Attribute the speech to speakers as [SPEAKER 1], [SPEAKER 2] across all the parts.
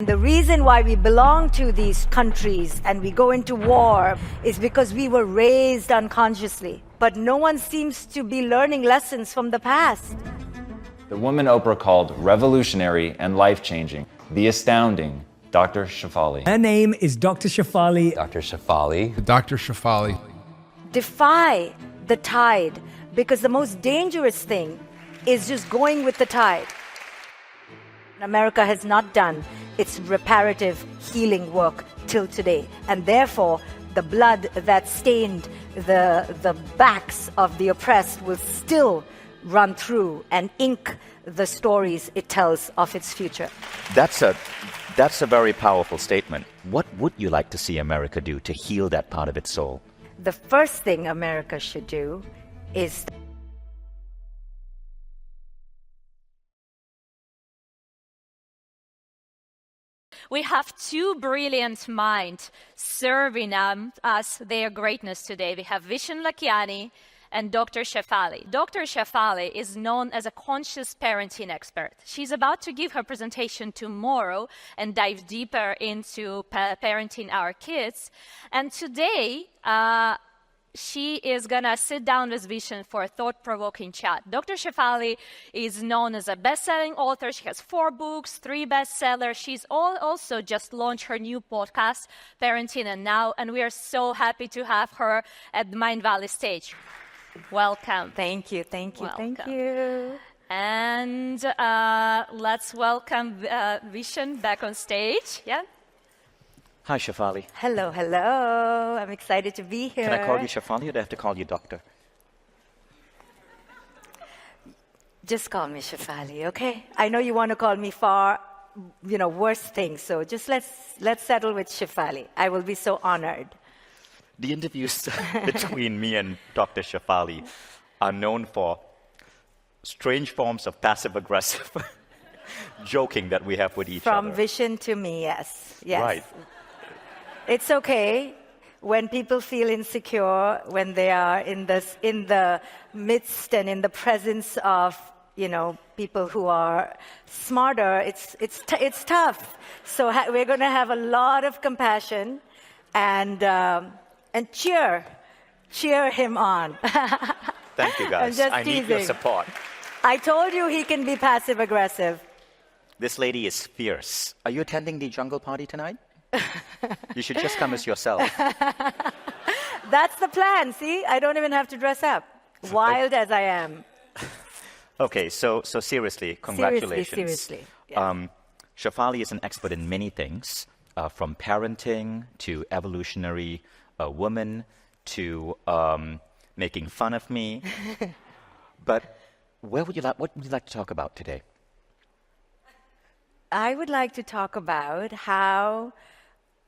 [SPEAKER 1] the reason why we belong to these countries and we go into war is because we were raised unconsciously. But no one seems to be learning lessons from the past.
[SPEAKER 2] The woman Oprah called revolutionary and life-changing, the astounding Dr. Shefali.
[SPEAKER 3] Her name is Dr. Shefali.
[SPEAKER 4] Dr. Shefali.
[SPEAKER 5] Dr. Shefali.
[SPEAKER 1] Defy the tide, because the most dangerous thing is just going with the tide. America has not done its reparative healing work till today, and therefore the blood that stained the backs of the oppressed will still run through and ink the stories it tells of its future.
[SPEAKER 4] That's a very powerful statement. What would you like to see America do to heal that part of its soul?
[SPEAKER 1] The first thing America should do is
[SPEAKER 6] we have two brilliant minds serving us their greatness today. We have Vishen Lakhiani and Dr. Shefali. Dr. Shefali is known as a conscious parenting expert. She's about to give her presentation tomorrow and dive deeper into parenting our kids. And today, she is going to sit down with Vishen for a thought-provoking chat. Dr. Shefali is known as a best-selling author. She has 4 books, 3 bestsellers. She's also just launched her new podcast, Parenting and Now, and we are so happy to have her at the Mindvalley stage. Welcome.
[SPEAKER 1] Thank you.
[SPEAKER 6] Welcome.
[SPEAKER 1] Thank you.
[SPEAKER 6] And let's welcome Vishen back on stage. Yeah.
[SPEAKER 4] Hi, Shefali.
[SPEAKER 1] Hello. I'm excited to be here.
[SPEAKER 4] Can I call you Shefali or do I have to call you doctor?
[SPEAKER 1] Just call me Shefali, okay? I know you want to call me far, worse things, so just let's settle with Shefali. I will be so honored.
[SPEAKER 4] The interviews between me and Dr. Shefali are known for strange forms of passive-aggressive joking that we have with each
[SPEAKER 1] From
[SPEAKER 4] other.
[SPEAKER 1] Vishen to me, yes.
[SPEAKER 4] Right.
[SPEAKER 1] It's okay when people feel insecure, when they are in the midst and in the presence of, people who are smarter. It's tough. So we're going to have a lot of compassion and cheer him on.
[SPEAKER 4] Thank you, guys. I need your support.
[SPEAKER 1] I told you he can be passive-aggressive.
[SPEAKER 4] This lady is fierce. Are you attending the jungle party tonight? You should just come as yourself.
[SPEAKER 1] That's the plan, see? I don't even have to dress up. Wild as I am.
[SPEAKER 4] Okay, so seriously, congratulations.
[SPEAKER 1] Seriously. Yeah.
[SPEAKER 4] Shefali is an expert in many things, from parenting to evolutionary woman to making fun of me. But what would you like to talk about today?
[SPEAKER 1] I would like to talk about how,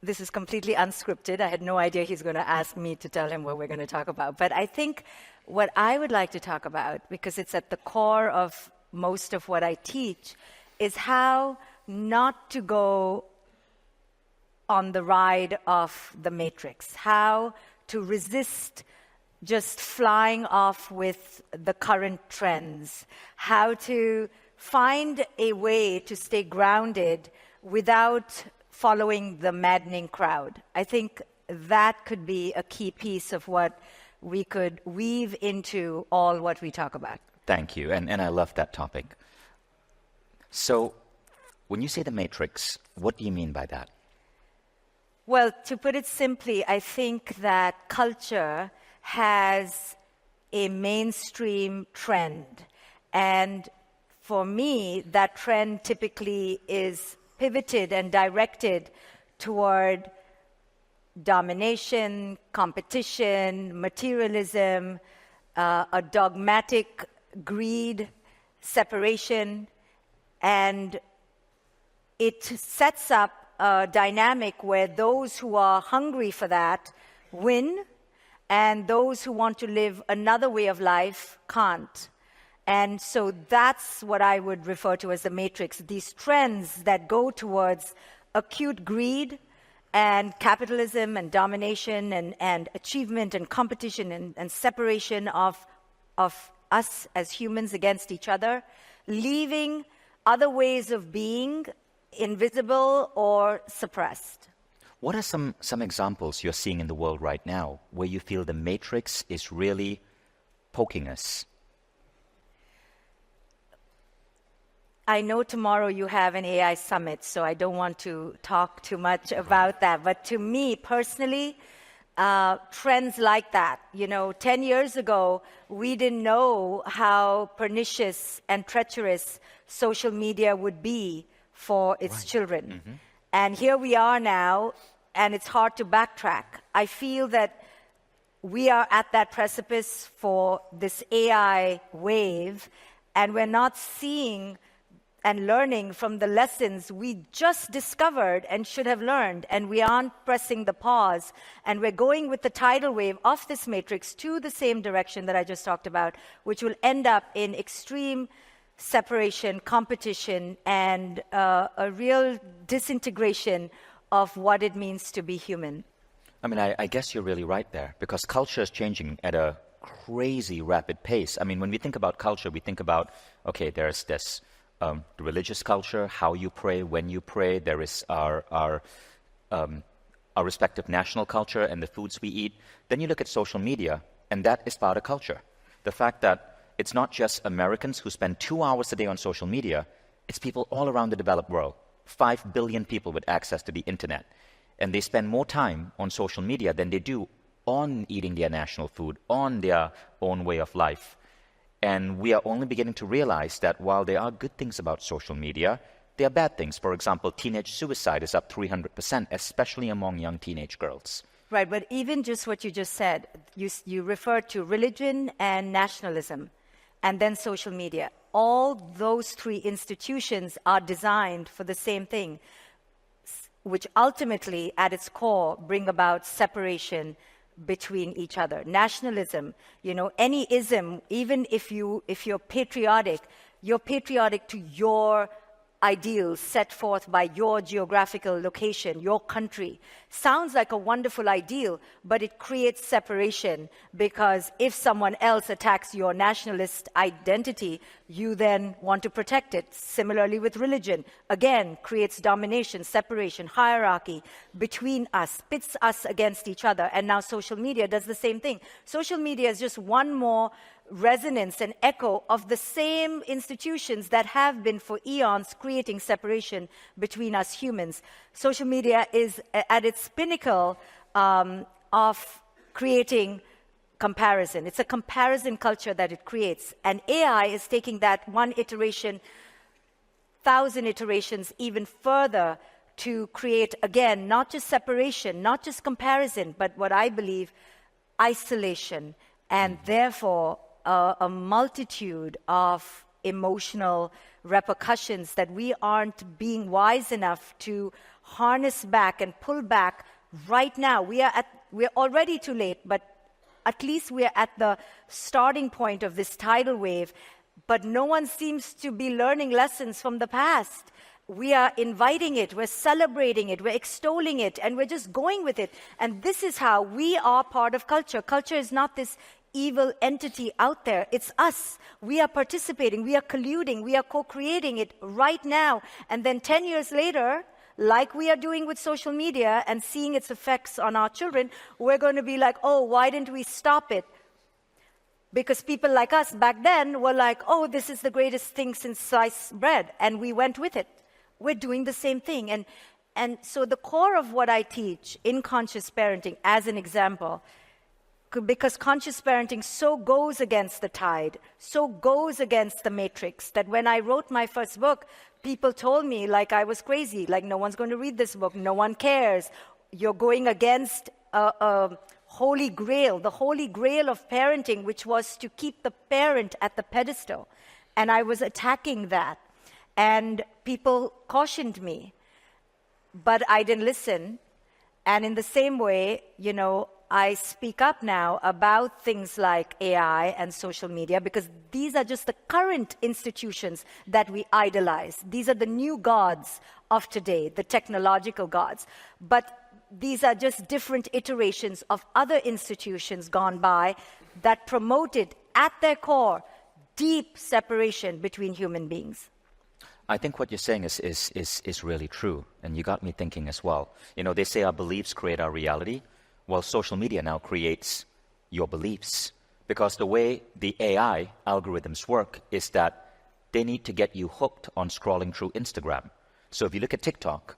[SPEAKER 1] this is completely unscripted. I had no idea he's going to ask me to tell him what we're going to talk about. But I think what I would like to talk about, because it's at the core of most of what I teach, is how not to go on the ride of the matrix, how to resist just flying off with the current trends, how to find a way to stay grounded without following the maddening crowd. I think that could be a key piece of what we could weave into all what we talk about.
[SPEAKER 4] Thank you, and I love that topic. So, when you say the matrix, what do you mean by that?
[SPEAKER 1] Well, to put it simply, I think that culture has a mainstream trend, and for me, that trend typically is pivoted and directed toward domination, competition, materialism, a dogmatic greed, separation, and it sets up a dynamic where those who are hungry for that win, and those who want to live another way of life can't. And so that's what I would refer to as the matrix, these trends that go towards acute greed and capitalism and domination and achievement and competition and separation of us as humans against each other, leaving other ways of being invisible or suppressed.
[SPEAKER 4] What are some examples you're seeing in the world right now where you feel the matrix is really poking us?
[SPEAKER 1] I know tomorrow you have an AI summit, so I don't want to talk too much about that. But to me personally, trends like that, 10 years ago, we didn't know how pernicious and treacherous social media would be for its children. Mm-hmm. And here we are now, and it's hard to backtrack. I feel that we are at that precipice for this AI wave, and we're not seeing and learning from the lessons we just discovered and should have learned, and we aren't pressing the pause, and we're going with the tidal wave of this matrix to the same direction that I just talked about, which will end up in extreme separation, competition, and a real disintegration of what it means to be human.
[SPEAKER 4] I mean, I guess you're really right there, because culture is changing at a crazy rapid pace. I mean, when we think about culture, we think about, okay, there's this the religious culture, how you pray, when you pray. There is our respective national culture and the foods we eat. Then you look at social media, and that is part of culture. The fact that it's not just Americans who spend 2 hours a day on social media, it's people all around the developed world. 5 billion people with access to the internet. And they spend more time on social media than they do on eating their national food, on their own way of life. And we are only beginning to realize that while there are good things about social media, there are bad things. For example, teenage suicide is up 300%, especially among young teenage girls.
[SPEAKER 1] Right, but even just what you just said, you referred to religion and nationalism, and then social media. All those three institutions are designed for the same thing, which ultimately, at its core, bring about separation between each other. Nationalism, any ism, even if you're patriotic to your ideals set forth by your geographical location, your country. Sounds like a wonderful ideal, but it creates separation, because if someone else attacks your nationalist identity, you then want to protect it. Similarly with religion, again, creates domination, separation, hierarchy between us, pits us against each other. And now social media does the same thing. Social media is just one more resonance and echo of the same institutions that have been for eons creating separation between us humans. Social media is at its pinnacle of creating comparison. It's a comparison culture that it creates. And AI is taking that one iteration, 1,000 iterations even further to create, again, not just separation, not just comparison, but what I believe, isolation, and therefore a multitude of emotional repercussions that we aren't being wise enough to harness back and pull back right now. We're already too late, but at least we're at the starting point of this tidal wave, but no one seems to be learning lessons from the past. We are inviting it, we're celebrating it, we're extolling it, and we're just going with it. And this is how we are part of culture. Culture is not this evil entity out there. It's us. We are participating, we are colluding, we are co-creating it right now. And then 10 years later, like we are doing with social media and seeing its effects on our children, we're going to be like, oh, why didn't we stop it? Because people like us back then were like, oh, this is the greatest thing since sliced bread. And we went with it. We're doing the same thing. And so the core of what I teach in conscious parenting, as an example, because conscious parenting so goes against the tide, so goes against the matrix, that when I wrote my first book, people told me like I was crazy, like no one's going to read this book, no one cares. You're going against a holy grail, the holy grail of parenting, which was to keep the parent at the pedestal. And I was attacking that. And people cautioned me, but I didn't listen. And in the same way, I speak up now about things like AI and social media, because these are just the current institutions that we idolize. These are the new gods of today, the technological gods. But these are just different iterations of other institutions gone by that promoted at their core deep separation between human beings.
[SPEAKER 4] I think what you're saying is really true, and you got me thinking as well. You know, they say our beliefs create our reality. Well, social media now creates your beliefs, because the way the AI algorithms work is that they need to get you hooked on scrolling through Instagram. So if you look at TikTok,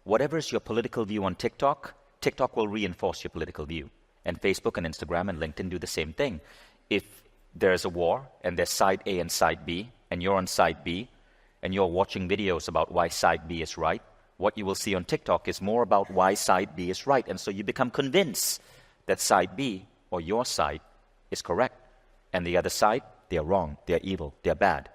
[SPEAKER 4] whatever is your political view on TikTok, TikTok will reinforce your political view. And Facebook and Instagram and LinkedIn do the same thing. If there's a war and there's side A and side B, and you're on side B, and you're watching videos about why side B is right, what you will see on TikTok is more about why side B is right. And so you become convinced that side B, or your side, is correct. And the other side, they're wrong, they're evil, they're bad.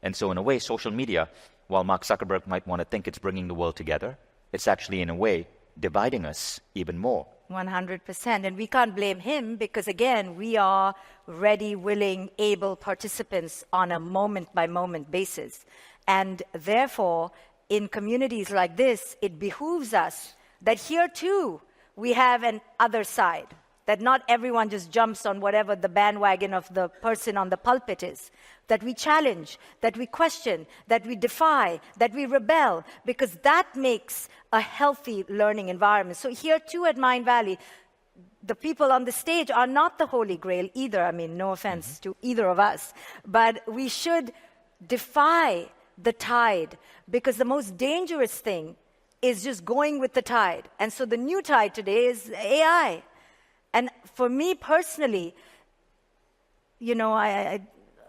[SPEAKER 4] And so in a way, social media, while Mark Zuckerberg might want to think it's bringing the world together, it's actually in a way dividing us even more.
[SPEAKER 1] 100%. And we can't blame him because, again, we are ready, willing, able participants on a moment-by-moment basis. And therefore, in communities like this, it behooves us that here, too, we have an other side, that not everyone just jumps on whatever the bandwagon of the person on the pulpit is, that we challenge, that we question, that we defy, that we rebel, because that makes a healthy learning environment. So here, too, at Mindvalley, the people on the stage are not the Holy Grail either. I mean, no offense to either of us, but we should defy the tide, because the most dangerous thing is just going with the tide. And so the new tide today is AI. And for me personally, you know,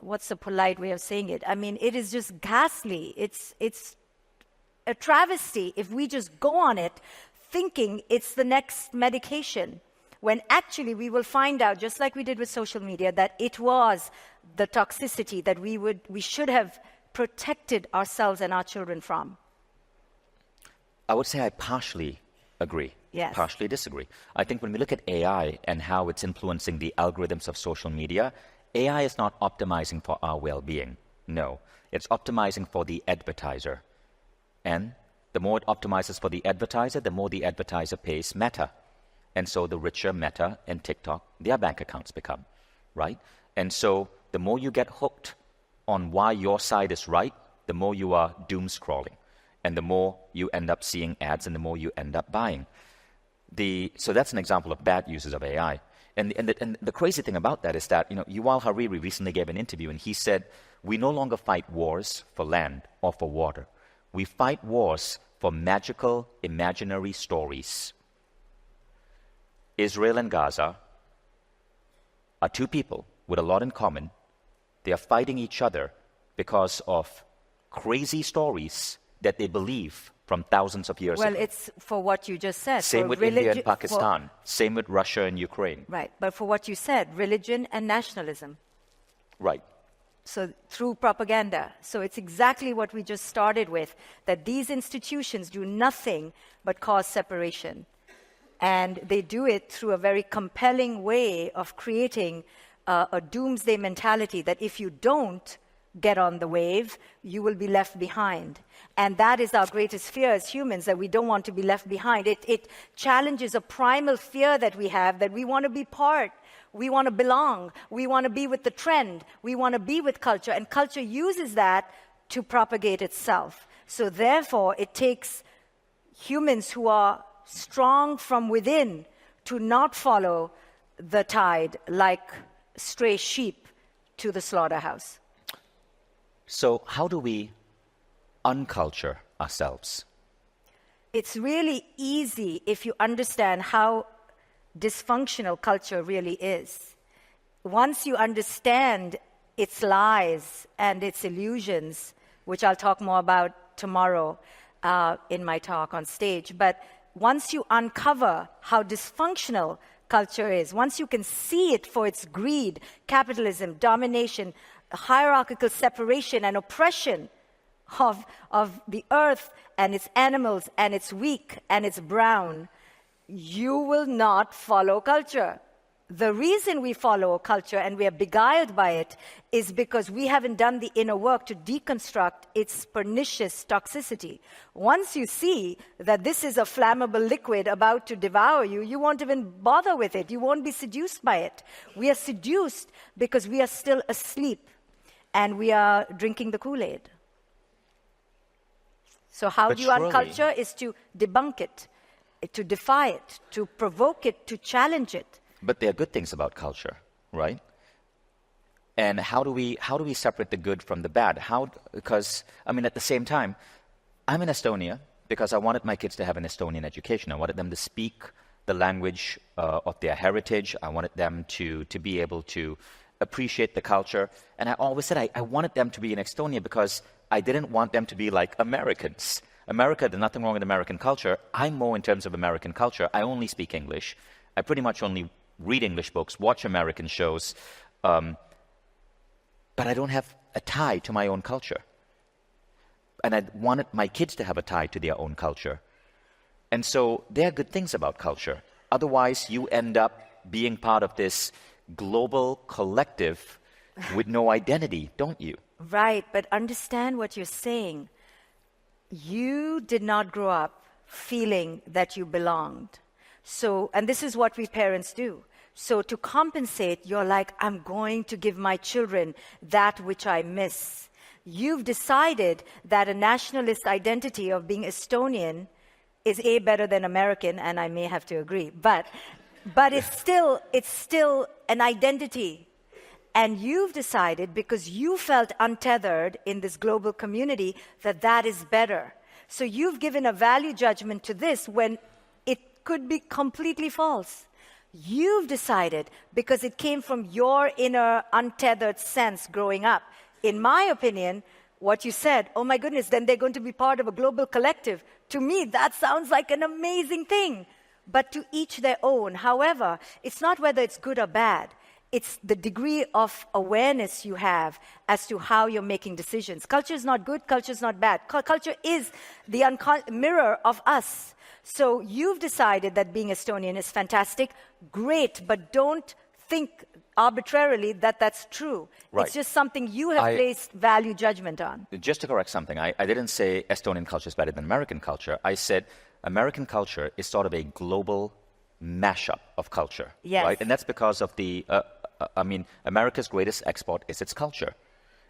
[SPEAKER 1] what's the polite way of saying it? I mean, it is just ghastly. It's a travesty if we just go on it thinking it's the next medication, when actually we will find out, just like we did with social media, that it was the toxicity that we should have protected ourselves and our children from.
[SPEAKER 4] I would say I partially agree.
[SPEAKER 1] Yes.
[SPEAKER 4] Partially disagree. I think when we look at AI and how it's influencing the algorithms of social media, AI is not optimizing for our well-being. No, it's optimizing for the advertiser. And the more it optimizes for the advertiser, the more the advertiser pays Meta. And so the richer Meta and TikTok, their bank accounts become, right? And so the more you get hooked on why your side is right, the more you are doom scrolling. And the more you end up seeing ads and the more you end up buying. So that's an example of bad uses of AI. And the crazy thing about that is that, you know, Yuval Hariri recently gave an interview and he said, we no longer fight wars for land or for water. We fight wars for magical, imaginary stories. Israel and Gaza are two people with a lot in common. They are fighting each other because of crazy stories that they believe from thousands of years ago.
[SPEAKER 1] Well, it's for what you just said.
[SPEAKER 4] Same with India and Pakistan. Same with Russia and Ukraine.
[SPEAKER 1] Right, but for what you said, religion and nationalism.
[SPEAKER 4] Right.
[SPEAKER 1] So through propaganda. So it's exactly what we just started with, that these institutions do nothing but cause separation. And they do it through a very compelling way of creating a doomsday mentality that if you don't get on the wave, you will be left behind. And that is our greatest fear as humans, that we don't want to be left behind. It challenges a primal fear that we have, that we want to be part. We want to belong. We want to be with the trend. We want to be with culture. And culture uses that to propagate itself. So therefore, it takes humans who are strong from within to not follow the tide like stray sheep to the slaughterhouse.
[SPEAKER 4] So how do we unculture ourselves?
[SPEAKER 1] It's really easy if you understand how dysfunctional culture really is. Once you understand its lies and its illusions, which I'll talk more about tomorrow in my talk on stage, but once you uncover how dysfunctional culture is, once you can see it for its greed, capitalism, domination, hierarchical separation and oppression of the earth and its animals and its weak and its brown, you will not follow culture. The reason we follow culture and we are beguiled by it is because we haven't done the inner work to deconstruct its pernicious toxicity. Once you see that this is a flammable liquid about to devour you, you won't even bother with it. You won't be seduced by it. We are seduced because we are still asleep and we are drinking the Kool-Aid. So how
[SPEAKER 4] But
[SPEAKER 1] do you
[SPEAKER 4] surely-
[SPEAKER 1] unculture is to debunk it, to defy it, to provoke it, to challenge it.
[SPEAKER 4] But there are good things about culture, right? And how do we separate the good from the bad? Because I mean, at the same time, I'm in Estonia because I wanted my kids to have an Estonian education. I wanted them to speak the language of their heritage. I wanted them to be able to appreciate the culture. And I always said I wanted them to be in Estonia because I didn't want them to be like Americans. America, there's nothing wrong with American culture. I'm more in terms of American culture. I only speak English. I pretty much only read English books, watch American shows. But I don't have a tie to my own culture. And I wanted my kids to have a tie to their own culture. And so there are good things about culture. Otherwise, you end up being part of this global collective with no identity, don't you?
[SPEAKER 1] Right, but understand what you're saying. You did not grow up feeling that you belonged. So, and this is what we parents do. So to compensate, you're like, I'm going to give my children that which I miss. You've decided that a nationalist identity of being Estonian is better than American, and I may have to agree, but it's still an identity. And you've decided, because you felt untethered in this global community, that is better. So you've given a value judgment to this when it could be completely false. You've decided, because it came from your inner untethered sense growing up. In my opinion, what you said, oh my goodness, then they're going to be part of a global collective. To me, that sounds like an amazing thing. But to each their own. However, it's not whether it's good or bad. It's the degree of awareness you have as to how you're making decisions. Culture is not good, culture is not bad. Culture is the mirror of us. So you've decided that being Estonian is fantastic, great, but don't think arbitrarily that that's true.
[SPEAKER 4] Right.
[SPEAKER 1] It's just something you have placed value judgment on.
[SPEAKER 4] Just to correct something, I didn't say Estonian culture is better than American culture. I said American culture is sort of a global mashup of culture.
[SPEAKER 1] Yes.
[SPEAKER 4] Right? And that's because of America's greatest export is its culture.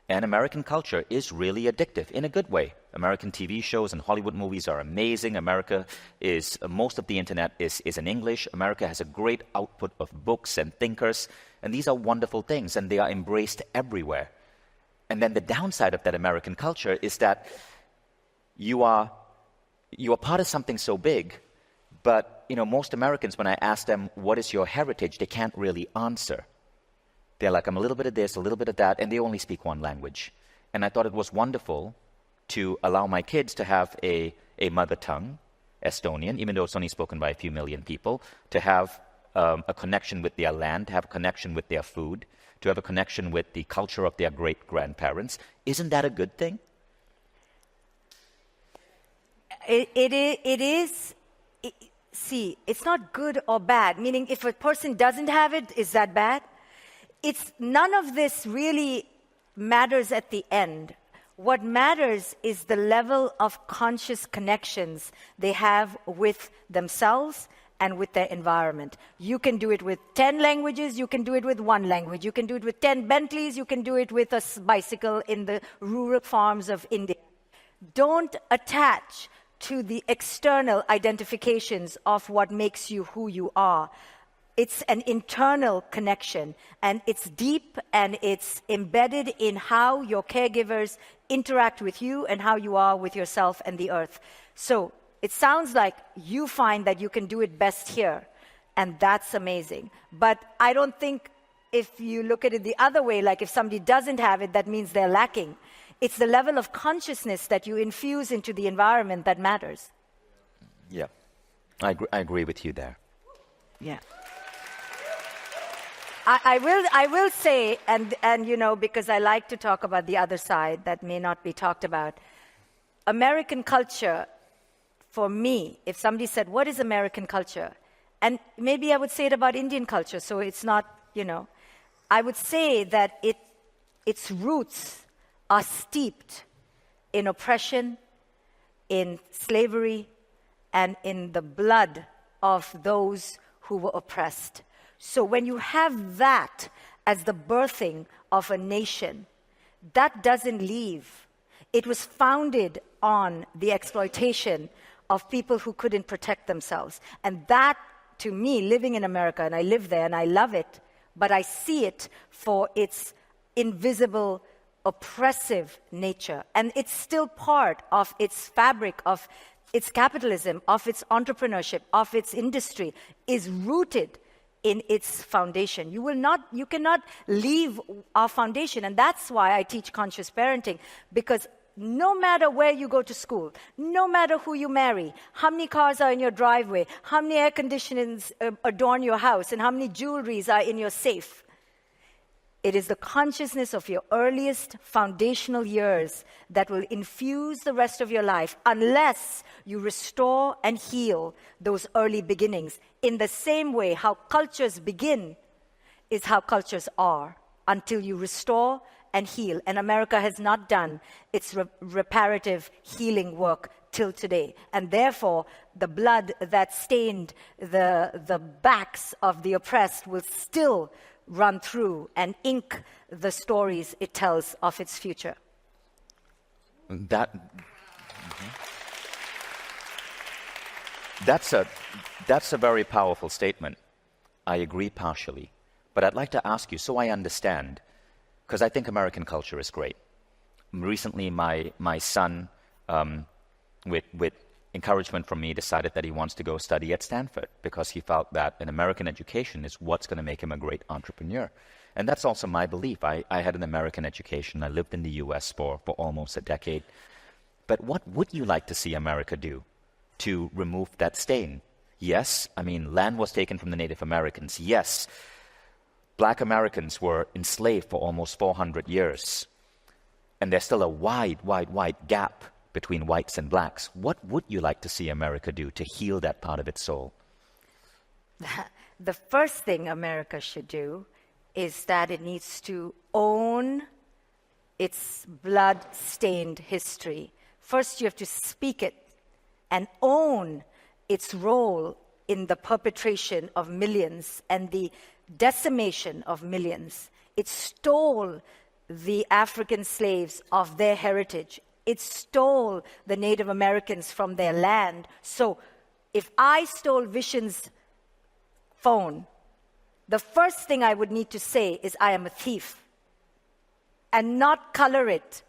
[SPEAKER 4] And American culture is really addictive in a good way. American TV shows and Hollywood movies are amazing. Most of the internet is in English. America has a great output of books and thinkers. And these are wonderful things, and they are embraced everywhere. And then the downside of that American culture is that you are part of something so big, but most Americans, when I ask them, what is your heritage, they can't really answer. They're like, I'm a little bit of this, a little bit of that, and they only speak one language. And I thought it was wonderful to allow my kids to have a mother tongue, Estonian, even though it's only spoken by a few million people, to have a connection with their land, to have a connection with their food, to have a connection with the culture of their great-grandparents. Isn't that a good thing?
[SPEAKER 1] It is. See, it's not good or bad, meaning if a person doesn't have it, is that bad? None of this really matters at the end. What matters is the level of conscious connections they have with themselves and with their environment. You can do it with 10 languages, you can do it with one language, you can do it with 10 Bentleys, you can do it with a bicycle in the rural farms of India. Don't attach to the external identifications of what makes you who you are. It's an internal connection, and it's deep, and it's embedded in how your caregivers interact with you and how you are with yourself and the earth. So it sounds like you find that you can do it best here, and that's amazing. But I don't think if you look at it the other way, like if somebody doesn't have it, that means they're lacking. It's the level of consciousness that you infuse into the environment that matters.
[SPEAKER 4] Yeah, I agree with you there.
[SPEAKER 1] Yeah. I will say, and because I like to talk about the other side that may not be talked about, American culture, for me, if somebody said, what is American culture? And maybe I would say it about Indian culture, so it's not, I would say that its roots are steeped in oppression, in slavery, and in the blood of those who were oppressed. So when you have that as the birthing of a nation, that doesn't leave. It was founded on the exploitation of people who couldn't protect themselves. And that, to me, living in America, and I live there and I love it, but I see it for its invisible, oppressive nature. And it's still part of its fabric, of its capitalism, of its entrepreneurship, of its industry, is rooted in its foundation. You cannot leave our foundation. And that's why I teach conscious parenting, because no matter where you go to school, no matter who you marry, how many cars are in your driveway, how many air conditionings adorn your house, and how many jewelries are in your safe, it is the consciousness of your earliest foundational years that will infuse the rest of your life unless you restore and heal those early beginnings. In the same way, how cultures begin is how cultures are until you restore and heal. And America has not done its reparative healing work till today. And therefore, the blood that stained the backs of the oppressed will still run through and ink the stories it tells of its future.
[SPEAKER 4] That's a very powerful statement. I agree partially. But I'd like to ask you, so I understand, because I think American culture is great. Recently, my son, with encouragement from me, decided that he wants to go study at Stanford because he felt that an American education is what's going to make him a great entrepreneur. And that's also my belief. I had an American education. I lived in the US for almost a decade. But what would you like to see America do to remove that stain? Yes, I mean, land was taken from the Native Americans. Yes, Black Americans were enslaved for almost 400 years. And there's still a wide gap between whites and blacks. What would you like to see America do to heal that part of its soul?
[SPEAKER 1] The first thing America should do is that it needs to own its blood-stained history. First, you have to speak it and own its role in the perpetration of millions and the decimation of millions. It stole the African slaves of their heritage. It stole the Native Americans from their land. So if I stole Vishen's phone, the first thing I would need to say is I am a thief, and not color it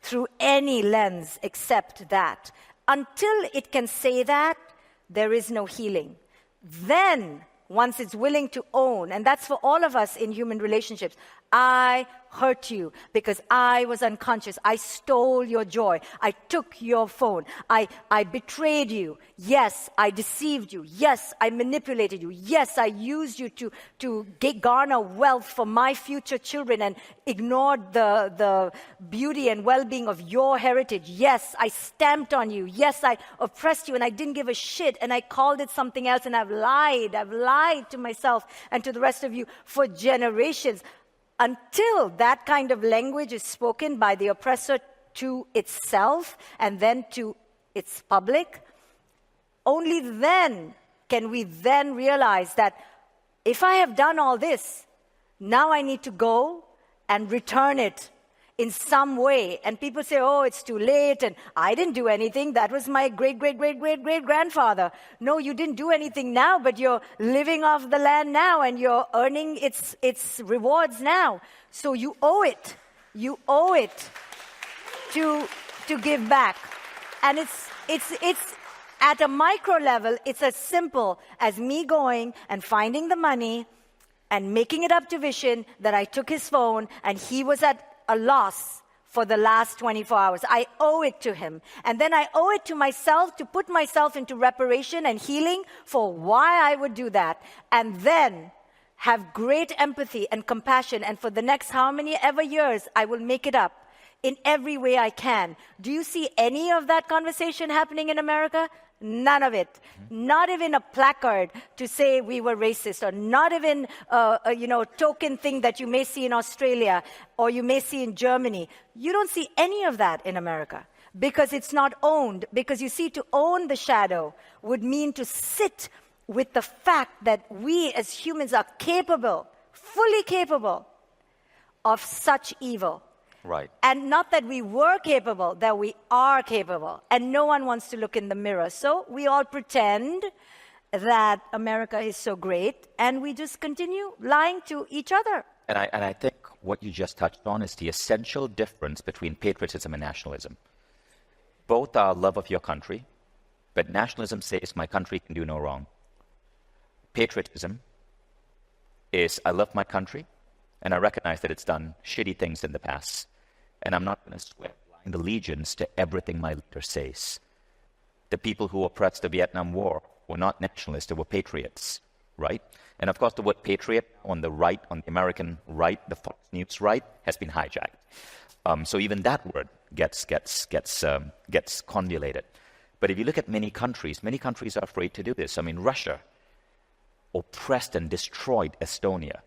[SPEAKER 1] through any lens except that. Until it can say that, there is no healing. Then, once it's willing to own, and that's for all of us in human relationships, I hurt you because I was unconscious. I stole your joy. I took your phone. I betrayed you. Yes, I deceived you. Yes, I manipulated you. Yes, I used you to garner wealth for my future children and ignored the beauty and well-being of your heritage. Yes, I stamped on you. Yes, I oppressed you and I didn't give a shit and I called it something else and I've lied. I've lied to myself and to the rest of you for generations. Until that kind of language is spoken by the oppressor to itself and then to its public, only then can we then realize that if I have done all this, now I need to go and return it in some way. And people say, oh, it's too late, and I didn't do anything. That was my great-great-great-great-great-grandfather. No, you didn't do anything now, but you're living off the land now, and you're earning its rewards now. So you owe it. You owe it to give back. And it's at a micro level, it's as simple as me going and finding the money and making it up to Vishen that I took his phone and he was at a loss for the last 24 hours. I owe it to him. And then I owe it to myself to put myself into reparation and healing for why I would do that. And then have great empathy and compassion. And for the next how many ever years, I will make it up in every way I can. Do you see any of that conversation happening in America? None of it. Not even a placard to say we were racist, or not even a token thing that you may see in Australia or you may see in Germany. You don't see any of that in America because it's not owned. Because you see, to own the shadow would mean to sit with the fact that we as humans are capable, fully capable of such evil.
[SPEAKER 4] Right.
[SPEAKER 1] And not that we were capable, that we are capable. And no one wants to look in the mirror. So we all pretend that America is so great, and we just continue lying to each other.
[SPEAKER 4] And I think what you just touched on is the essential difference between patriotism and nationalism. Both are love of your country, but nationalism says my country can do no wrong. Patriotism is I love my country, and I recognize that it's done shitty things in the past, and I'm not going to swear blind allegiance to everything my leader says. The people who oppressed the Vietnam War were not nationalists, they were patriots, right? And of course, the word patriot on the right, on the American right, the Fox News right, has been hijacked. So even that word gets convoluted. But if you look at many countries are afraid to do this. I mean, Russia oppressed and destroyed Estonia.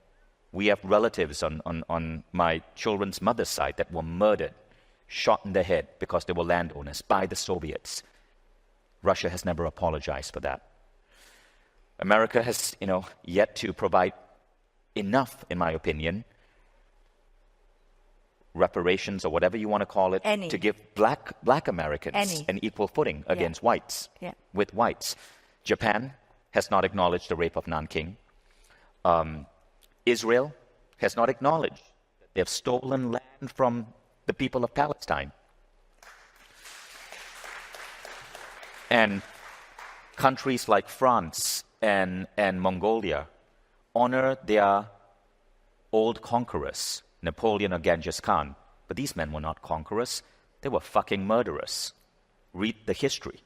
[SPEAKER 4] We have relatives on my children's mother's side that were murdered, shot in the head because they were landowners by the Soviets. Russia has never apologized for that. America has, yet to provide enough, in my opinion, reparations or whatever you want to call it, to give black Americans an equal footing against whites, with whites. Japan has not acknowledged the rape of Nanking. Israel has not acknowledged that they have stolen land from the people of Palestine. And countries like France and Mongolia honor their old conquerors, Napoleon or Genghis Khan. But these men were not conquerors. They were fucking murderers. Read the history.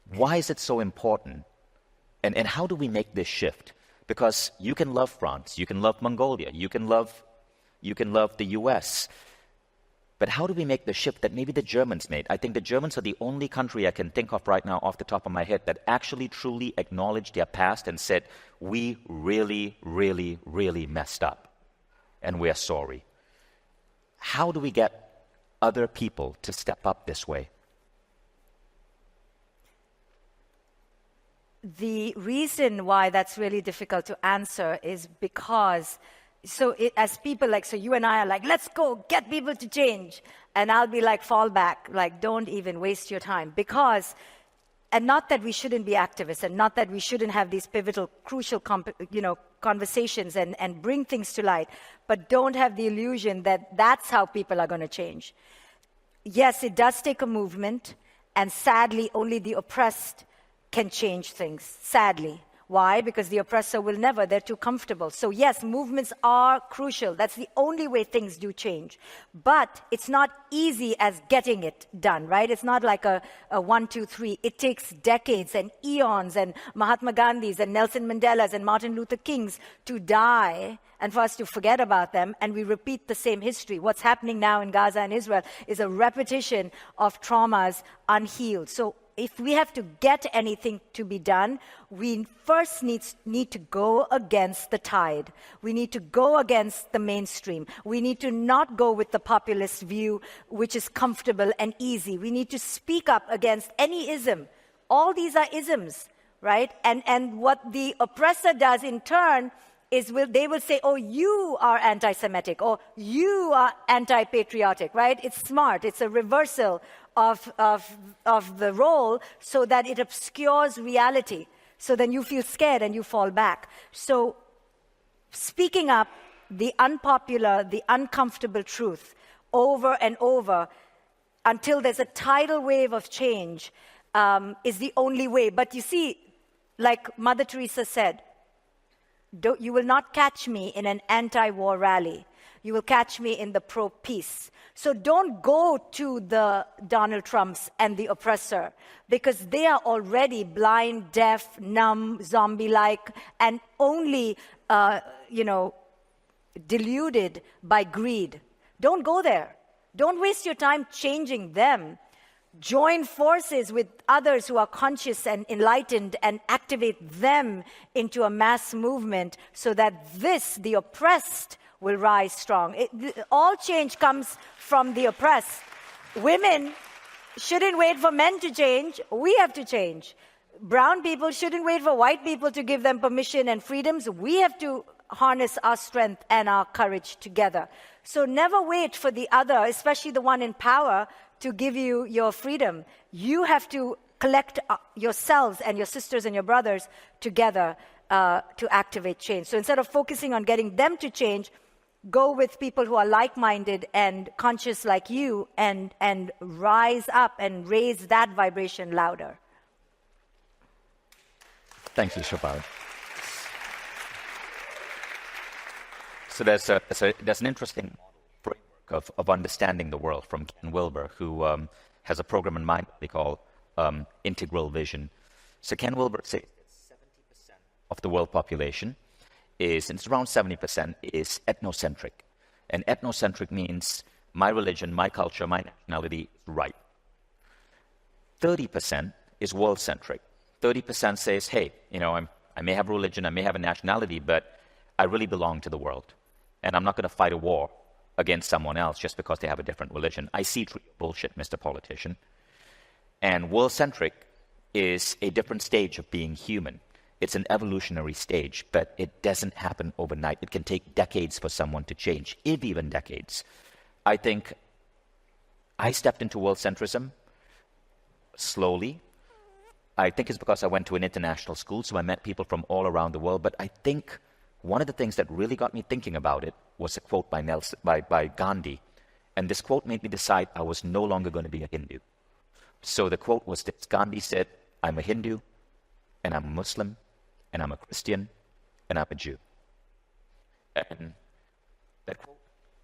[SPEAKER 4] Why is it so important? And how do we make this shift? Because you can love France, you can love Mongolia, you can love the US. But how do we make the shift that maybe the Germans made? I think the Germans are the only country I can think of right now off the top of my head that actually truly acknowledged their past and said, we really, really, really messed up. And we are sorry. How do we get other people to step up this way?
[SPEAKER 1] The reason why that's really difficult to answer is because, as people so you and I are like, let's go get people to change. And I'll be like, fall back, like, don't even waste your time. Because, and not that we shouldn't be activists, and not that we shouldn't have these pivotal, crucial, conversations and bring things to light, but don't have the illusion that that's how people are going to change. Yes, it does take a movement, and sadly, only the oppressed can change things, sadly. Why? Because the oppressor will never. They're too comfortable. So yes, movements are crucial. That's the only way things do change. But it's not easy as getting it done, right? It's not like a 1, 2, 3. It takes decades and eons and Mahatma Gandhis and Nelson Mandelas and Martin Luther Kings to die and for us to forget about them, and we repeat the same history. What's happening now in Gaza and Israel is a repetition of traumas unhealed. So if we have to get anything to be done, we first need to go against the tide. We need to go against the mainstream. We need to not go with the populist view, which is comfortable and easy. We need to speak up against any ism. All these are isms, right? And what the oppressor does in turn is they will say, oh, you are anti-Semitic, or you are anti-patriotic, right? It's smart. It's a reversal of the role so that it obscures reality. So then you feel scared and you fall back. So speaking up the unpopular, the uncomfortable truth over and over until there's a tidal wave of change is the only way. But you see, like Mother Teresa said, you will not catch me in an anti-war rally. You will catch me in the pro-peace. So don't go to the Donald Trumps and the oppressor, because they are already blind, deaf, numb, zombie-like, and only, deluded by greed. Don't go there. Don't waste your time changing them. Join forces with others who are conscious and enlightened and activate them into a mass movement so that the oppressed, will rise strong. All change comes from the oppressed. Women shouldn't wait for men to change. We have to change. Brown people shouldn't wait for white people to give them permission and freedoms. We have to harness our strength and our courage together. So never wait for the other, especially the one in power, to give you your freedom. You have to collect yourselves and your sisters and your brothers together to activate change. So instead of focusing on getting them to change, go with people who are like-minded and conscious like you, and rise up and raise that vibration louder.
[SPEAKER 4] Thank you, Shefali. So there's an interesting framework of understanding the world from Ken Wilber, who has a program in Mindvalley called Integral Vision. So Ken Wilber says that 70% of the world population it's around 70% is ethnocentric. And ethnocentric means my religion, my culture, my nationality is right. 30% is world-centric. 30% says, hey, I may have a religion, I may have a nationality, but I really belong to the world. And I'm not going to fight a war against someone else just because they have a different religion. I see through your bullshit, Mr. Politician. And world-centric is a different stage of being human. It's an evolutionary stage, but it doesn't happen overnight. It can take decades for someone to change, if even decades. I think I stepped into world-centrism slowly. I think it's because I went to an international school, so I met people from all around the world. But I think one of the things that really got me thinking about it was a quote by Gandhi. And this quote made me decide I was no longer going to be a Hindu. So the quote was this. Gandhi said, I'm a Hindu, and I'm a Muslim, and I'm a Christian, and I'm a Jew. And that quote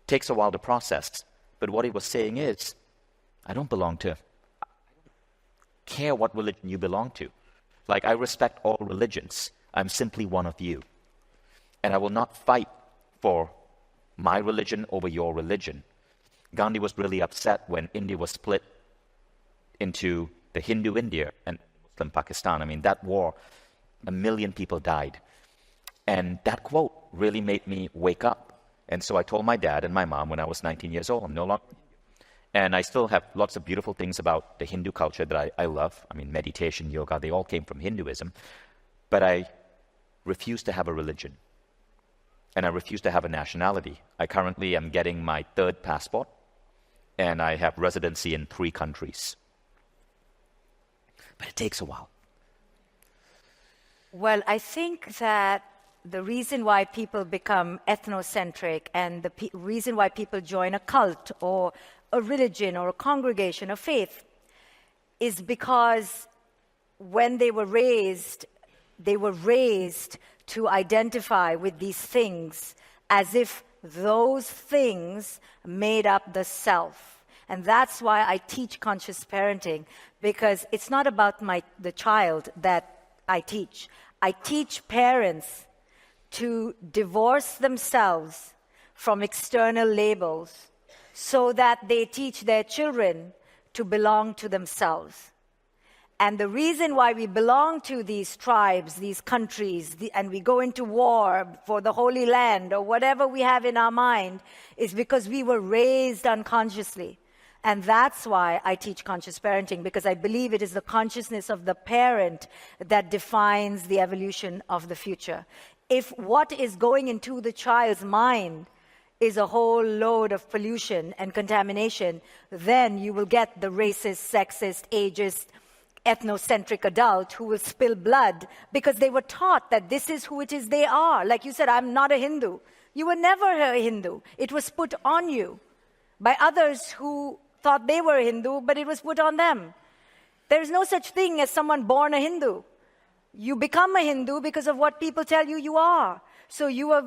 [SPEAKER 4] takes a while to process, but what he was saying is, I don't care what religion you belong to. Like, I respect all religions. I'm simply one of you. And I will not fight for my religion over your religion. Gandhi was really upset when India was split into the Hindu India and Muslim Pakistan. I mean, that war, 1 million people died. And that quote really made me wake up. And so I told my dad and my mom when I was 19 years old, I'm no longer Hindu. And I still have lots of beautiful things about the Hindu culture that I love. I mean, meditation, yoga, they all came from Hinduism. But I refuse to have a religion. And I refuse to have a nationality. I currently am getting my 3rd passport. And I have residency in 3 countries. But it takes a while.
[SPEAKER 1] Well, I think that the reason why people become ethnocentric and the reason why people join a cult or a religion or a congregation of faith is because when they were raised to identify with these things as if those things made up the self. And that's why I teach conscious parenting, because it's not about the child that I teach. I teach parents to divorce themselves from external labels so that they teach their children to belong to themselves. And the reason why we belong to these tribes, these countries, and we go into war for the Holy Land or whatever we have in our mind is because we were raised unconsciously. And that's why I teach conscious parenting, because I believe it is the consciousness of the parent that defines the evolution of the future. If what is going into the child's mind is a whole load of pollution and contamination, then you will get the racist, sexist, ageist, ethnocentric adult who will spill blood because they were taught that this is who it is they are. Like you said, I'm not a Hindu. You were never a Hindu. It was put on you by others who thought they were a Hindu, but it was put on them. There is no such thing as someone born a Hindu. You become a Hindu because of what people tell you you are. So you were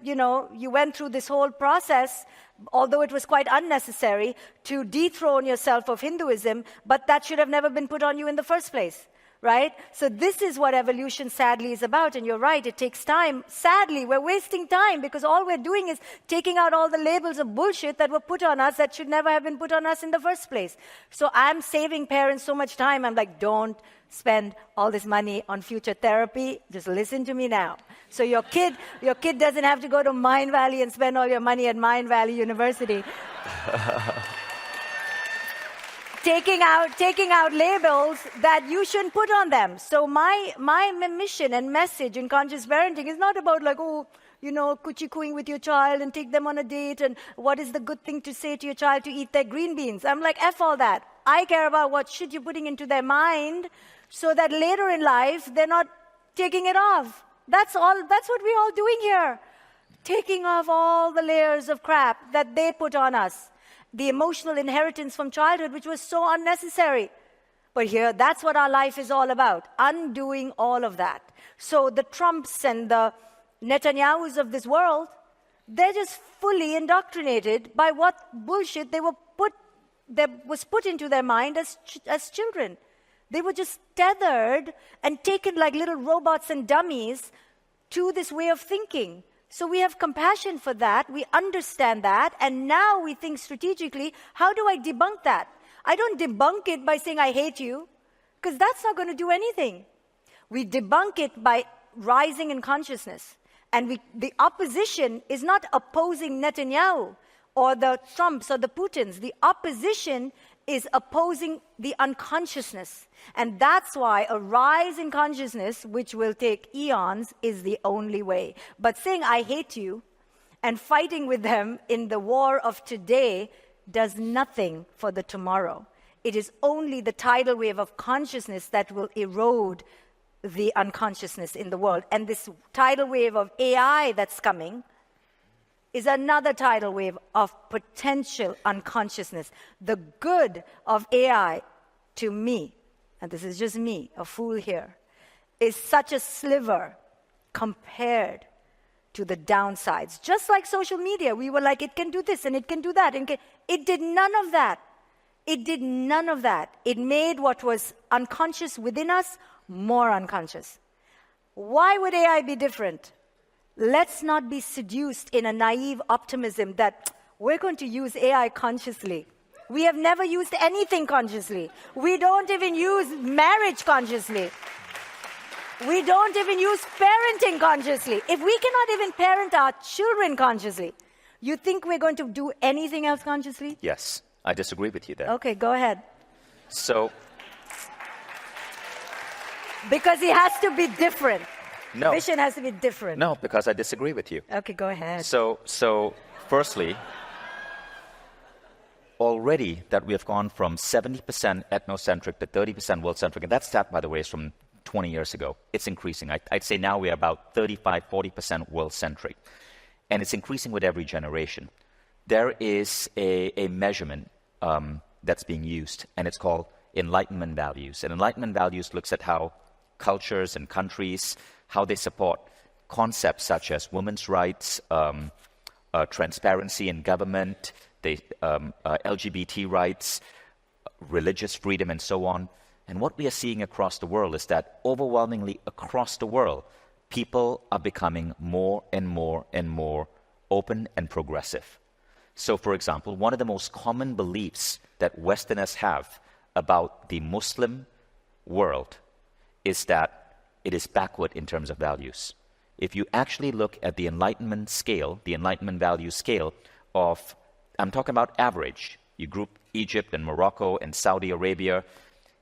[SPEAKER 1] you went through this whole process, although it was quite unnecessary, to dethrone yourself of Hinduism, but that should have never been put on you in the first place, right? So this is what evolution sadly is about, and you're right, it takes time. Sadly, we're wasting time because all we're doing is taking out all the labels of bullshit that were put on us that should never have been put on us in the first place. So I'm saving parents so much time. I'm like, don't spend all this money on future therapy. Just listen to me now. So your kid doesn't have to go to Mindvalley and spend all your money at Mindvalley University. taking out labels that you shouldn't put on them. So my mission and message in conscious parenting is not about like, oh, coochie-cooing with your child and take them on a date, and what is the good thing to say to your child to eat their green beans. I'm like, F all that. I care about what shit you're putting into their mind so that later in life, they're not taking it off. That's what we're all doing here. Taking off all the layers of crap that they put on us. The emotional inheritance from childhood, which was so unnecessary. But here, that's what our life is all about, undoing all of that. So the Trumps and the Netanyahus of this world, they're just fully indoctrinated by what bullshit that was put into their mind as children. They were just tethered and taken like little robots and dummies to this way of thinking. So we have compassion for that, we understand that, and now we think strategically, how do I debunk that? I don't debunk it by saying I hate you, because that's not going to do anything. We debunk it by rising in consciousness. And the opposition is not opposing Netanyahu or the Trumps or the Putins. The opposition is opposing the unconsciousness. And that's why a rise in consciousness, which will take eons, is the only way. But saying I hate you and fighting with them in the war of today does nothing for the tomorrow. It is only the tidal wave of consciousness that will erode the unconsciousness in the world. And this tidal wave of AI that's coming is another tidal wave of potential unconsciousness. The good of AI, to me, and this is just me, a fool here, is such a sliver compared to the downsides. Just like social media, we were like, it can do this and it can do that. It did none of that. It did none of that. It made what was unconscious within us more unconscious. Why would AI be different? Let's not be seduced in a naive optimism that we're going to use AI consciously. We have never used anything consciously. We don't even use marriage consciously. We don't even use parenting consciously. If we cannot even parent our children consciously, you think we're going to do anything else consciously?
[SPEAKER 4] Yes, I disagree with you there.
[SPEAKER 1] Okay, go ahead.
[SPEAKER 4] So,
[SPEAKER 1] because it has to be different.
[SPEAKER 4] no.
[SPEAKER 1] Vishen has to be different.
[SPEAKER 4] No, because I disagree with you.
[SPEAKER 1] Okay, go ahead.
[SPEAKER 4] So firstly, already that we have gone from 70% ethnocentric to 30% world-centric, and that stat, by the way, is from 20 years ago. It's increasing. I'd say now we are about 35-40% world-centric, and it's increasing with every generation. There is a measurement that's being used, and it's called Enlightenment values. And Enlightenment values looks at how cultures and countries, how they support concepts such as women's rights, transparency in government, LGBT rights, religious freedom, and so on. And what we are seeing across the world is that overwhelmingly across the world, people are becoming more and more and more open and progressive. So, for example, one of the most common beliefs that Westerners have about the Muslim world is that it is backward in terms of values. If you actually look at the Enlightenment scale, the Enlightenment value scale of, I'm talking about average, you group Egypt and Morocco and Saudi Arabia,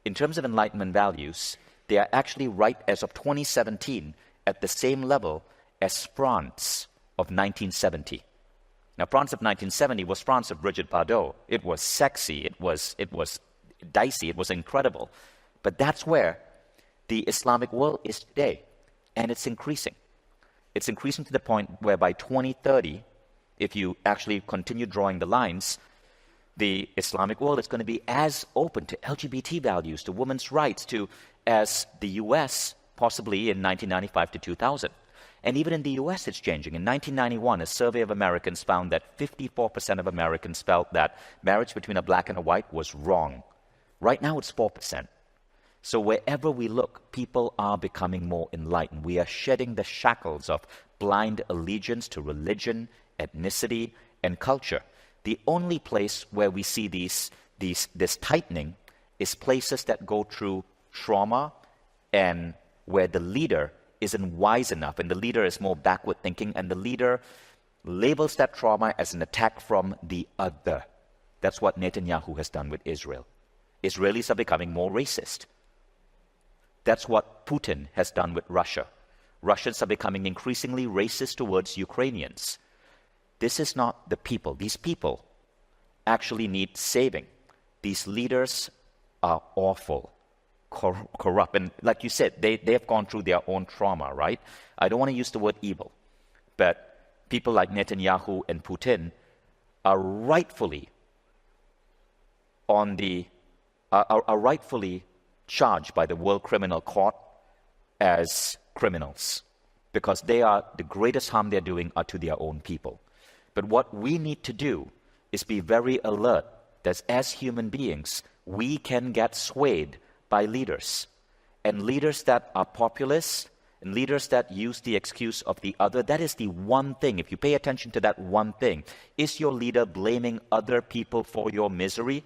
[SPEAKER 4] in terms of Enlightenment values, they are actually right as of 2017 at the same level as France of 1970. Now, France of 1970 was France of Brigitte Bardot. It was sexy, it was dicey, it was incredible. But that's where the Islamic world is today, and it's increasing. It's increasing to the point where by 2030, if you actually continue drawing the lines, the Islamic world is going to be as open to LGBT values, to women's rights, to as the US possibly in 1995 to 2000. And even in the US, it's changing. In 1991, a survey of Americans found that 54% of Americans felt that marriage between a black and a white was wrong. Right now, it's 4%. So wherever we look, people are becoming more enlightened. We are shedding the shackles of blind allegiance to religion, ethnicity, and culture. The only place where we see this tightening is places that go through trauma and where the leader isn't wise enough, and the leader is more backward thinking, and the leader labels that trauma as an attack from the other. That's what Netanyahu has done with Israel. Israelis are becoming more racist. That's what Putin has done with Russia. Russians are becoming increasingly racist towards Ukrainians. This is not the people. These people actually need saving. These leaders are awful, corrupt. And like you said, they have gone through their own trauma, right? I don't want to use the word evil, but people like Netanyahu and Putin are rightfully are rightfully charged by the World Criminal Court as criminals, because the greatest harm they're doing are to their own people. But what we need to do is be very alert that as human beings, we can get swayed by leaders. And leaders that are populist, and leaders that use the excuse of the other, that is the one thing. If you pay attention to that one thing, is your leader blaming other people for your misery?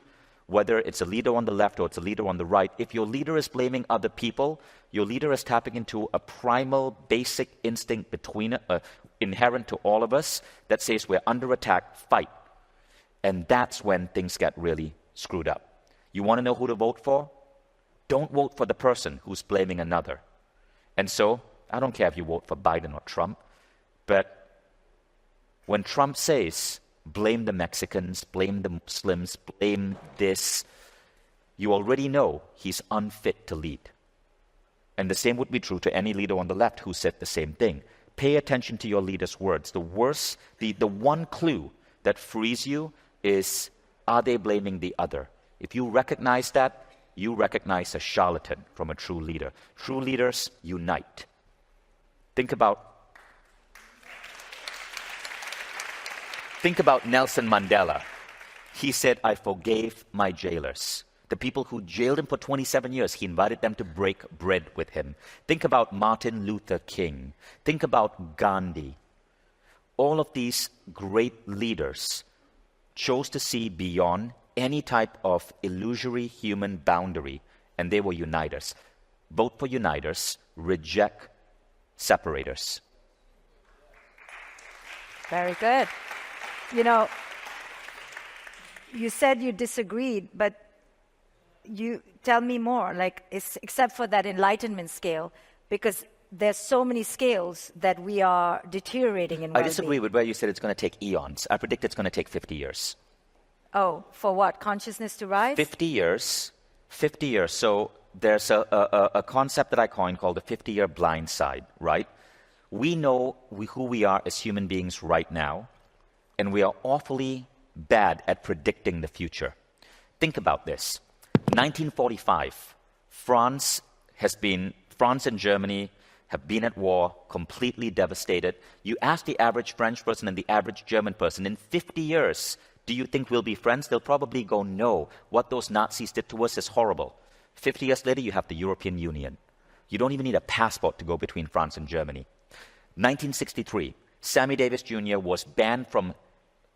[SPEAKER 4] Whether it's a leader on the left or it's a leader on the right, if your leader is blaming other people, your leader is tapping into a primal, basic instinct inherent to all of us that says we're under attack, fight. And that's when things get really screwed up. You want to know who to vote for? Don't vote for the person who's blaming another. And so, I don't care if you vote for Biden or Trump, but when Trump says, blame the Mexicans, blame the Muslims, blame this, you already know he's unfit to lead. And the same would be true to any leader on the left who said the same thing. Pay attention to your leader's words. The one clue that frees you is, are they blaming the other? If you recognize that, you recognize a charlatan from a true leader. True leaders unite. Think about Nelson Mandela. He said, I forgave my jailers. The people who jailed him for 27 years, he invited them to break bread with him. Think about Martin Luther King. Think about Gandhi. All of these great leaders chose to see beyond any type of illusory human boundary, and they were uniters. Vote for uniters, reject separators.
[SPEAKER 1] Very good. You know, you said you disagreed, but you tell me more, like, except for that enlightenment scale, because there's so many scales that we are deteriorating in
[SPEAKER 4] I disagree with where you said it's going to take eons. I predict it's going to take 50 years.
[SPEAKER 1] Oh, for what? Consciousness to rise?
[SPEAKER 4] 50 years. 50 years. So there's a concept that I coined called the 50-year blind side, right? We know who we are as human beings right now, and we are awfully bad at predicting the future. Think about this. 1945, France and Germany have been at war, completely devastated. You ask the average French person and the average German person, in 50 years, do you think we'll be friends? They'll probably go, no. What those Nazis did to us is horrible. 50 years later, you have the European Union. You don't even need a passport to go between France and Germany. 1963, Sammy Davis Jr. was banned from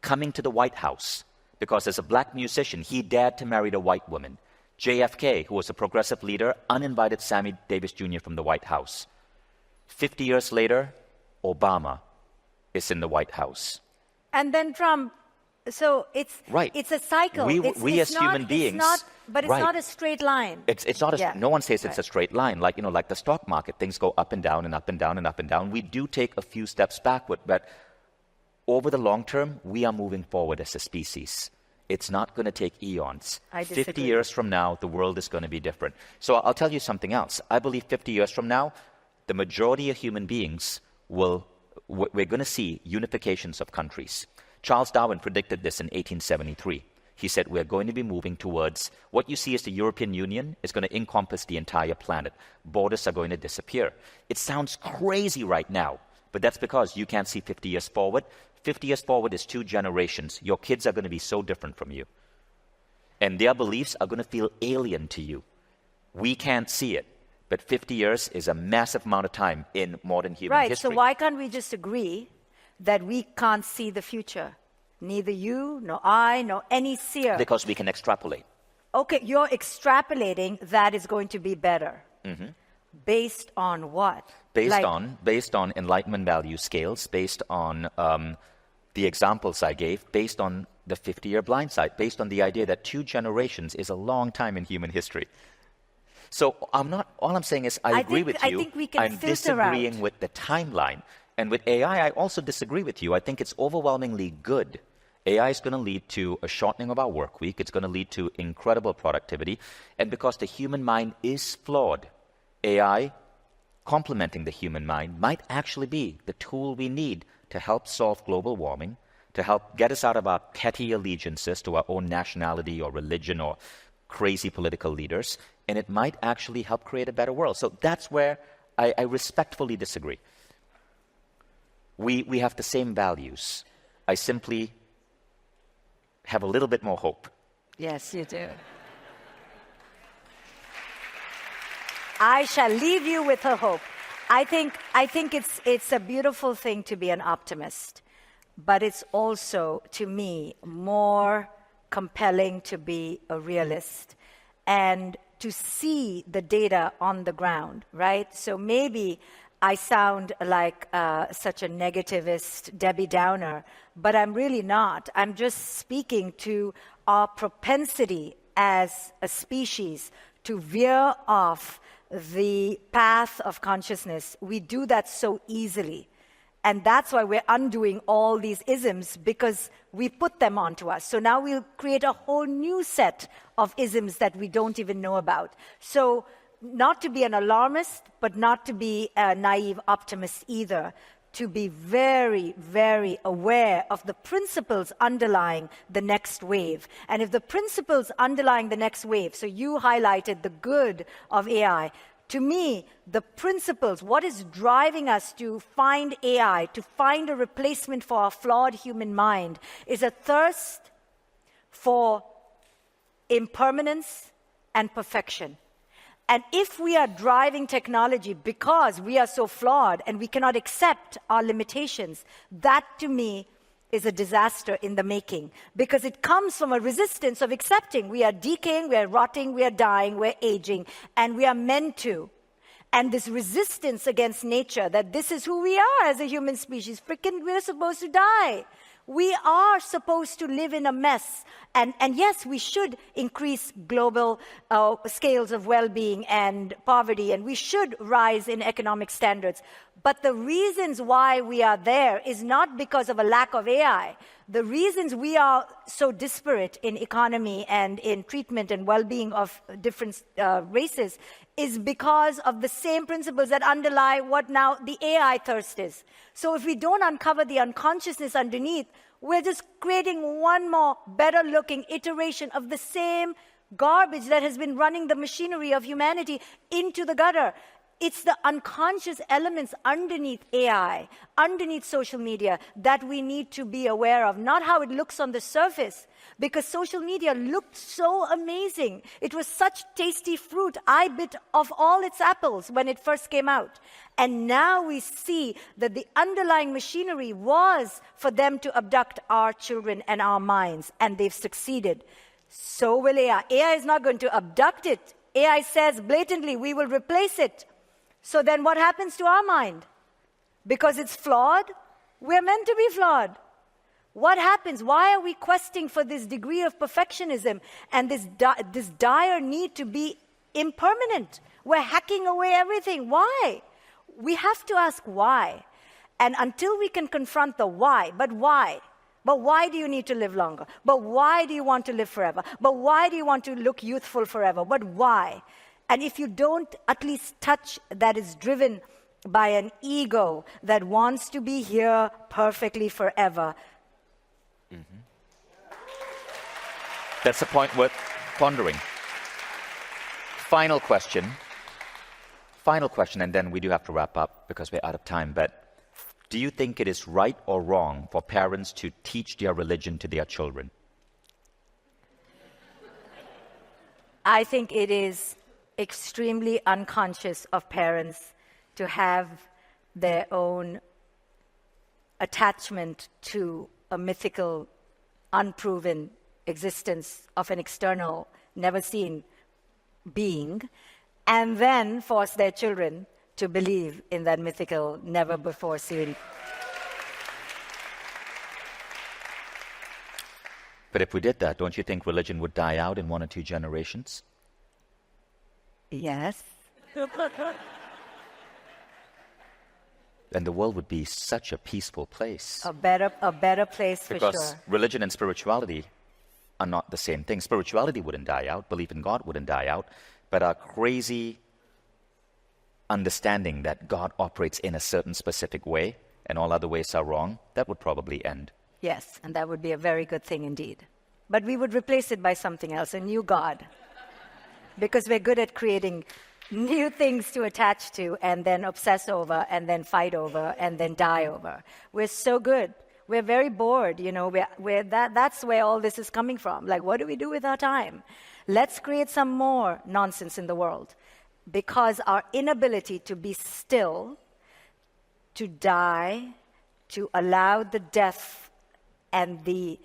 [SPEAKER 4] coming to the White House because as a black musician, he dared to marry a white woman. JFK, who was a progressive leader, uninvited Sammy Davis Jr. from the White House. 50 years later, Obama is in the White House.
[SPEAKER 1] And then Trump. So it's
[SPEAKER 4] right.
[SPEAKER 1] It's a cycle.
[SPEAKER 4] We as human beings,
[SPEAKER 1] but it's not a straight line.
[SPEAKER 4] It's not. No one says it's a straight line. Like like the stock market, things go up and down and up and down and up and down. We do take a few steps backward, but over the long term, we are moving forward as a species. It's not going to take eons. 50 years from now, the world is going to be different. So I'll tell you something else. I believe 50 years from now, the majority of human beings we're going to see unifications of countries. Charles Darwin predicted this in 1873. He said we're going to be moving towards what you see as the European Union is going to encompass the entire planet. Borders are going to disappear. It sounds crazy right now, but that's because you can't see 50 years forward. 50 years forward is 2 generations. Your kids are going to be so different from you. And their beliefs are going to feel alien to you. We can't see it, but 50 years is a massive amount of time in modern human history.
[SPEAKER 1] Right, so why can't we just agree that we can't see the future? Neither you, nor I, nor any seer.
[SPEAKER 4] Because we can extrapolate.
[SPEAKER 1] Okay, you're extrapolating that is going to be better.
[SPEAKER 4] Mm-hmm.
[SPEAKER 1] Based on what?
[SPEAKER 4] Based on enlightenment value scales, based on the examples I gave, based on the 50-year blind side, based on the idea that 2 generations is a long time in human history. So all I'm saying is I agree with you.
[SPEAKER 1] I think we can
[SPEAKER 4] I'm
[SPEAKER 1] filter out.
[SPEAKER 4] disagreeing with the timeline. And with AI, I also disagree with you. I think it's overwhelmingly good. AI is going to lead to a shortening of our work week. It's going to lead to incredible productivity. And because the human mind is flawed, AI complementing the human mind might actually be the tool we need to help solve global warming, to help get us out of our petty allegiances to our own nationality or religion or crazy political leaders, and it might actually help create a better world. So that's where I respectfully disagree. We have the same values. I simply have a little bit more hope.
[SPEAKER 1] Yes, you do. I shall leave you with a hope. I think it's a beautiful thing to be an optimist, but it's also, to me, more compelling to be a realist and to see the data on the ground, right? So maybe I sound like such a negativist Debbie Downer, but I'm really not. I'm just speaking to our propensity as a species to veer off the path of consciousness. We do that so easily. And that's why we're undoing all these isms, because we put them onto us. So now we'll create a whole new set of isms that we don't even know about. So not to be an alarmist, but not to be a naive optimist either. To be very, very aware of the principles underlying the next wave. And if the principles underlying the next wave, so you highlighted the good of AI, to me, the principles, what is driving us to find AI, to find a replacement for our flawed human mind, is a thirst for impermanence and perfection. And if we are driving technology because we are so flawed and we cannot accept our limitations, that to me is a disaster in the making, because it comes from a resistance of accepting we are decaying, we are rotting, we are dying, we're aging, and we are meant to. And this resistance against nature, that this is who we are as a human species, freaking we're supposed to die. We are supposed to live in a mess. And yes, we should increase global scales of well-being and poverty, and we should rise in economic standards. But the reasons why we are there is not because of a lack of AI. The reasons we are so disparate in economy and in treatment and well-being of different races is because of the same principles that underlie what now the AI thirst is. So if we don't uncover the unconsciousness underneath, we're just creating one more better-looking iteration of the same garbage that has been running the machinery of humanity into the gutter. It's the unconscious elements underneath AI, underneath social media, that we need to be aware of, not how it looks on the surface. Because social media looked so amazing. It was such tasty fruit. I bit off all its apples when it first came out. And now we see that the underlying machinery was for them to abduct our children and our minds, and they've succeeded. So will AI. AI is not going to abduct it. AI says blatantly, we will replace it. So then what happens to our mind? Because it's flawed, we're meant to be flawed. What happens? Why are we questing for this degree of perfectionism and this dire need to be impermanent? We're hacking away everything. Why? We have to ask why. And until we can confront the why, but why? But why do you need to live longer? But why do you want to live forever? But why do you want to look youthful forever? But why? And if you don't at least touch that is driven by an ego that wants to be here perfectly forever.
[SPEAKER 4] That's a point worth pondering. Final question, and then we do have to wrap up because we're out of time. But do you think it is right or wrong for parents to teach their religion to their children?
[SPEAKER 1] I think it is extremely unconscious of parents to have their own attachment to a mythical, unproven existence of an external, never seen being, and then force their children to believe in that mythical, never before seen.
[SPEAKER 4] But if we did that, don't you think religion would die out in 1 or 2 generations?
[SPEAKER 1] Yes.
[SPEAKER 4] And the world would be such a peaceful place.
[SPEAKER 1] A better place for
[SPEAKER 4] Because
[SPEAKER 1] sure.
[SPEAKER 4] religion and spirituality are not the same thing. Spirituality wouldn't die out, belief in God wouldn't die out, but our crazy understanding that God operates in a certain specific way and all other ways are wrong, that would probably end.
[SPEAKER 1] Yes, and that would be a very good thing indeed. But we would replace it by something else, a new God. Because we're good at creating new things to attach to and then obsess over and then fight over and then die over. We're so good. We're very bored, you know. That's where all this is coming from. Like, what do we do with our time? Let's create some more nonsense in the world. Because our inability to be still, to die, to allow the death and the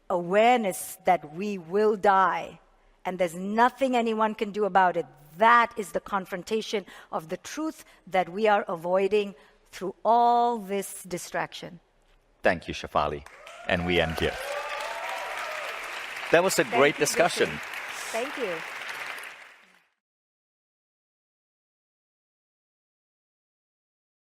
[SPEAKER 1] awareness that we will die, and there's nothing anyone can do about it. That is the confrontation of the truth that we are avoiding through all this distraction.
[SPEAKER 4] Thank you, Shefali. And we end here. That was a great discussion.
[SPEAKER 1] Thank you.